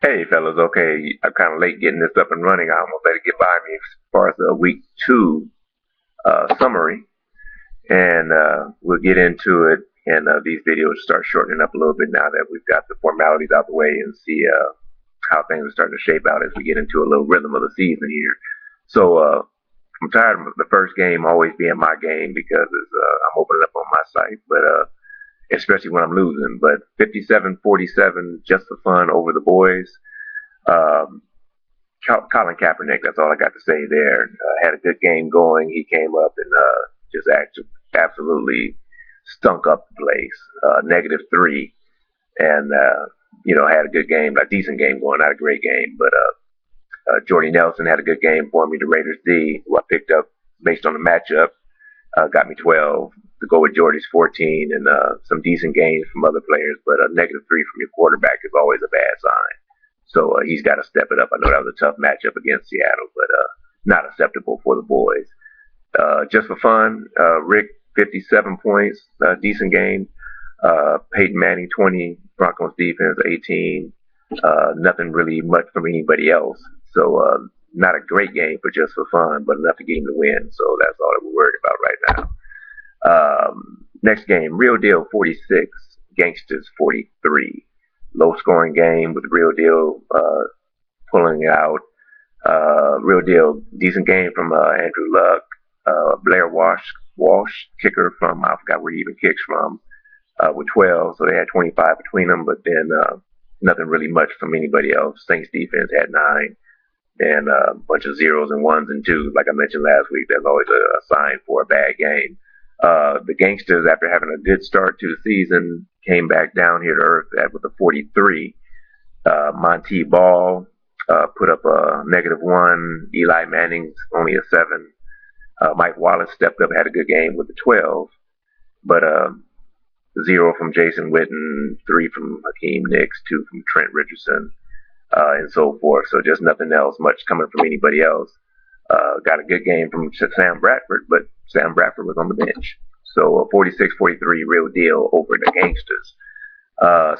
Hey, fellas. Okay, I'm kind of late getting this up and running. I almost let it get by me as far as the week two summary, and we'll get into it. And these videos start shortening up a little bit now that we've got the formalities out the way and see how things are starting to shape out as we get into a little rhythm of the season here. So I'm tired of the first game always being my game because I'm opening up on my site, but especially when I'm losing. But 57-47, just for fun over the boys. Um, Colin Kaepernick, that's all I got to say there. Had a good game going. He came up and just absolutely stunk up the place. -3, and had a good game, a decent game going, not a great game, but Jordy Nelson had a good game for me. The Raiders D, who I picked up based on the matchup, got me 12 to go with Jordy's 14, and some decent games from other players, but a -3 from your quarterback is always a bad sign. So he's got to step it up. I know that was a tough matchup against Seattle, but not acceptable for the boys. Just for fun, Rick, 57 points, decent game. Peyton Manning, 20, Broncos defense, 18. Nothing really much from anybody else. So not a great game for just for fun, but enough to get him to win. So that's all that we're worried about right now. Next game, Real Deal, 46, Gangsters, 43. Low scoring game with Real Deal pulling it out. Real Deal, decent game from Andrew Luck. Blair Walsh, kicker from, I forgot where he even kicks from, with 12. So they had 25 between them, but then nothing really much from anybody else. Saints defense had 9. And a bunch of zeros and ones and twos. Like I mentioned last week, that's always a sign for a bad game. The Gangsters, after having a good start to the season, came back down here to earth with a 43. Monty Ball put up a -1. Eli Manning's only a 7. Mike Wallace stepped up, had a good game with the 12. But 0 from Jason Witten, 3 from Hakeem Nicks, 2 from Trent Richardson, and so forth. So just nothing else much coming from anybody else. Got a good game from Sam Bradford, but Sam Bradford was on the bench. So 46-43, Real Deal over the Gangsters.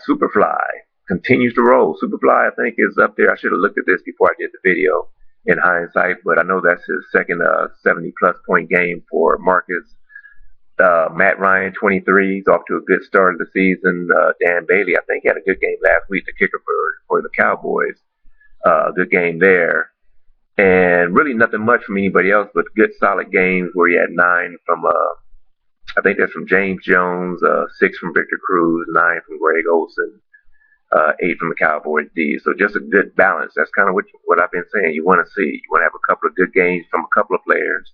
Superfly continues to roll. Superfly, I think, is up there. I should have looked at this before I did the video in hindsight, but I know that's his second 70-plus point game for Marcus. Matt Ryan, 23. He's off to a good start of the season. Dan Bailey, I think, had a good game last week, the kicker for the Cowboys. Good game there. And really nothing much from anybody else, but good solid games where he had 9 from, I think that's from James Jones, 6 from Victor Cruz, 9 from Greg Olsen, 8 from the Cowboys D. So just a good balance. That's kind of what I've been saying. You want to see. You want to have a couple of good games from a couple of players,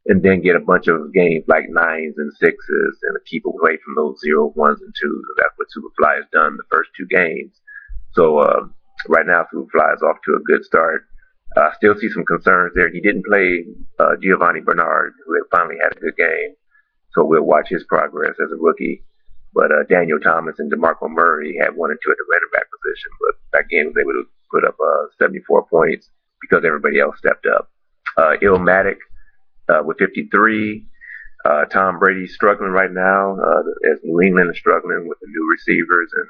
and then get a bunch of games like 9s and 6s and keep away from those 0, 1s, and 2s. And that's what Superfly has done the first 2 games. So right now, Superfly is off to a good start. I still see some concerns there. He didn't play Giovanni Bernard, who had finally had a good game. So we'll watch his progress as a rookie. But Daniel Thomas and DeMarco Murray had 1 and 2 at the running back position. But that game was able to put up 74 points because everybody else stepped up. Illmatic with 53. Tom Brady's struggling right now as New England is struggling with the new receivers and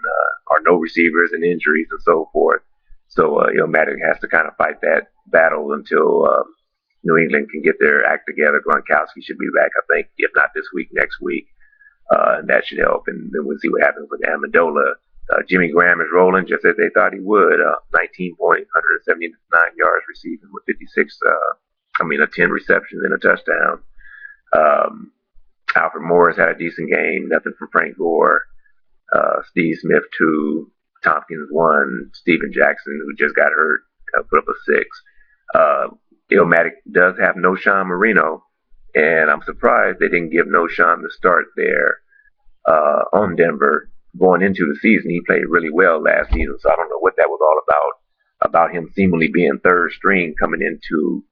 or no receivers and injuries and so forth. So Illmatic has to kind of fight that battle until New England can get their act together. Gronkowski should be back, I think, if not this week, next week. And that should help. And then we'll see what happens with Amendola. Jimmy Graham is rolling just as they thought he would. 19 points, 179 yards receiving with 10 receptions and a touchdown. Alfred Morris had a decent game. Nothing from Frank Gore. Steve Smith, 2. Tompkins, 1. Steven Jackson, who just got hurt, put up a 6. Illmatic does have no Sean Marino, and I'm surprised they didn't give no Sean the start there on Denver going into the season. He played really well last season, so I don't know what that was all about him seemingly being third string coming into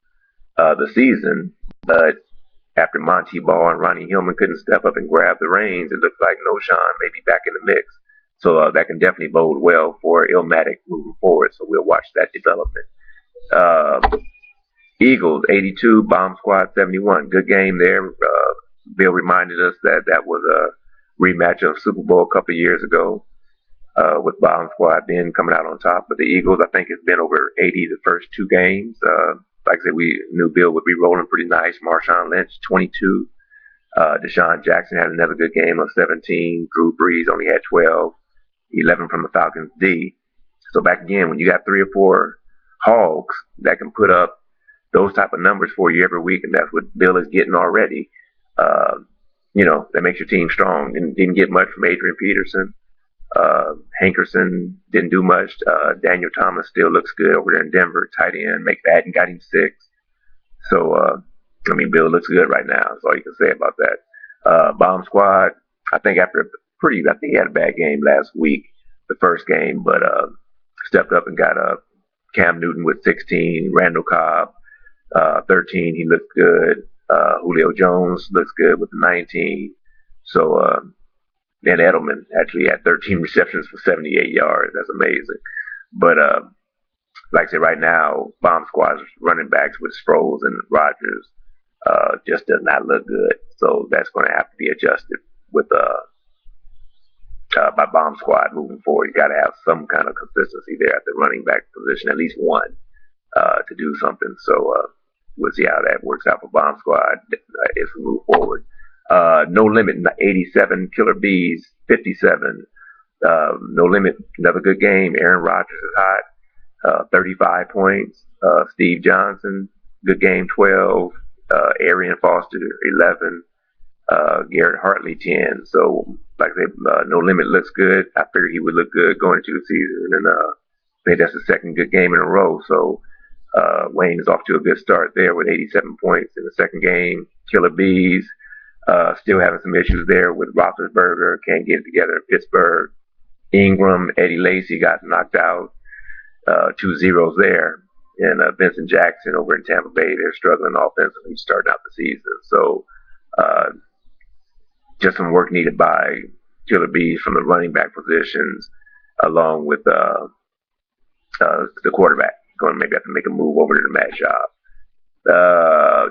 the season. But after Monty Ball and Ronnie Hillman couldn't step up and grab the reins, it looks like no Sean may be back in the mix. So that can definitely bode well for Illmatic moving forward. So we'll watch that development. Eagles, 82, Bomb Squad, 71. Good game there. Bill reminded us that was a rematch of Super Bowl a couple of years ago. with bomb squad then coming out on top. But the Eagles, I think, has been over 80 the first two games. Like I said, we knew Bill would be rolling pretty nice. Marshawn Lynch, 22. Deshaun Jackson had another good game of 17. Drew Brees only had 12. 11 from the Falcons D. So back again, when you got 3 or 4 hogs that can put up those type of numbers for you every week, and that's what Bill is getting already, that makes your team strong. Didn't get much from Adrian Peterson. Hankerson didn't do much. Daniel Thomas still looks good over there in Denver. Tight end, McFadden got him 6. So, Bill looks good right now. That's all you can say about that. Bomb Squad, I think I think he had a bad game last week, the first game, but stepped up and got Cam Newton with 16, Randall Cobb, 13. He looked good. Julio Jones looks good with 19. So, and Edelman actually had 13 receptions for 78 yards. That's amazing. But like I said, right now, Bomb Squad's running backs with Sproles and Rodgers just does not look good. So that's going to have to be adjusted with by Bomb Squad moving forward. You got to have some kind of consistency there at the running back position, at least one, to do something. So we'll see how that works out for Bomb Squad as we move forward. No Limit, 87. Killer Bees, 57. No Limit, another good game. Aaron Rodgers is hot, 35 points. Steve Johnson, good game, 12. Arian Foster, 11. Garrett Hartley, 10. So, like I said, No Limit looks good. I figured he would look good going into the season. And I think that's the second good game in a row. So, Wayne is off to a good start there with 87 points in the second game. Killer Bees, still having some issues there with Roethlisberger. Can't get it together in Pittsburgh. Ingram, Eddie Lacy got knocked out. 2 zeros there. And Vincent Jackson over in Tampa Bay, they're struggling offensively starting out the season. So, just some work needed by Killer Bees from the running back positions, along with the quarterback. Going to maybe have to make a move over to the Matt Schaub.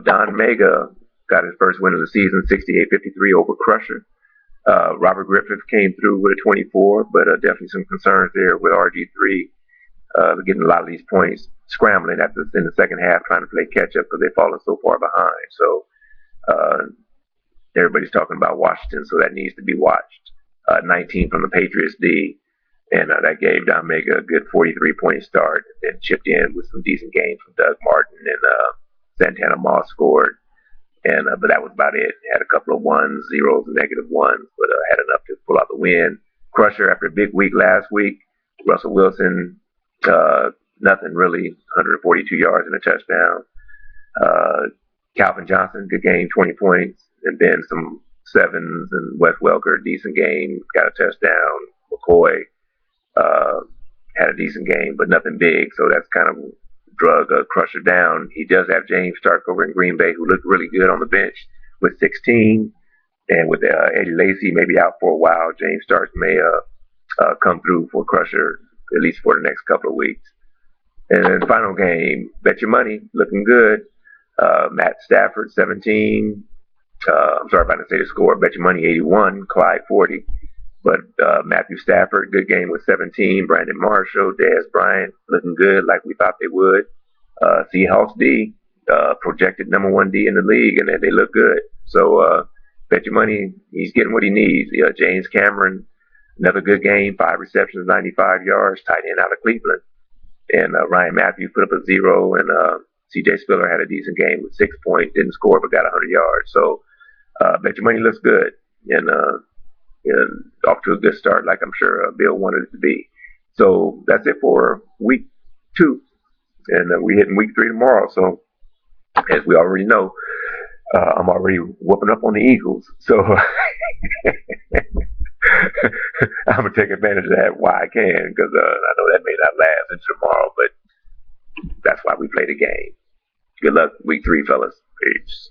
Don Mega got his first win of the season, 68-53 over Crusher. Robert Griffith came through with a 24, but definitely some concerns there with RG3 getting a lot of these points, scrambling in the second half, trying to play catch up because they've fallen so far behind. So everybody's talking about Washington, so that needs to be watched. 19 from the Patriots D, and that gave Don Mega a good 43-point start, and then chipped in with some decent games from Doug Martin, and Santana Moss scored. And but that was about it. Had a couple of ones, zeros, and negative ones, but had enough to pull out the win. Crusher, after a big week last week, Russell Wilson, nothing really, 142 yards and a touchdown. Calvin Johnson, good game, 20 points, and then some sevens, and Wes Welker, decent game, got a touchdown. McCoy had a decent game, but nothing big, so that's kind of drug Crusher down. He does have James Stark over in Green Bay, who looked really good on the bench with 16, and with Eddie Lacy maybe out for a while, James Stark may come through for Crusher, at least for the next couple of weeks. And then the final game, Bet Your Money, looking good. Matt Stafford, 17. I'm sorry if I didn't say the score. Bet Your Money, 81. Clyde, 40. But Matthew Stafford, good game with 17. Brandon Marshall, Dez Bryant, looking good like we thought they would. Seahawks D, projected number 1 D in the league, and they look good. So Bet Your Money, he's getting what he needs. James Cameron, another good game, 5 receptions, 95 yards, tight end out of Cleveland. And Ryan Matthews put up a 0, and C.J. Spiller had a decent game with 6 points, didn't score but got 100 yards. So Bet Your Money looks good, and off to a good start, like I'm sure Bill wanted it to be. So that's it for week 2, and we're hitting week 3 tomorrow. So as we already know, I'm already whooping up on the Eagles. So I'm gonna take advantage of that while I can, because I know that may not last into tomorrow, but that's why we play the game. Good luck week 3, fellas. Peace.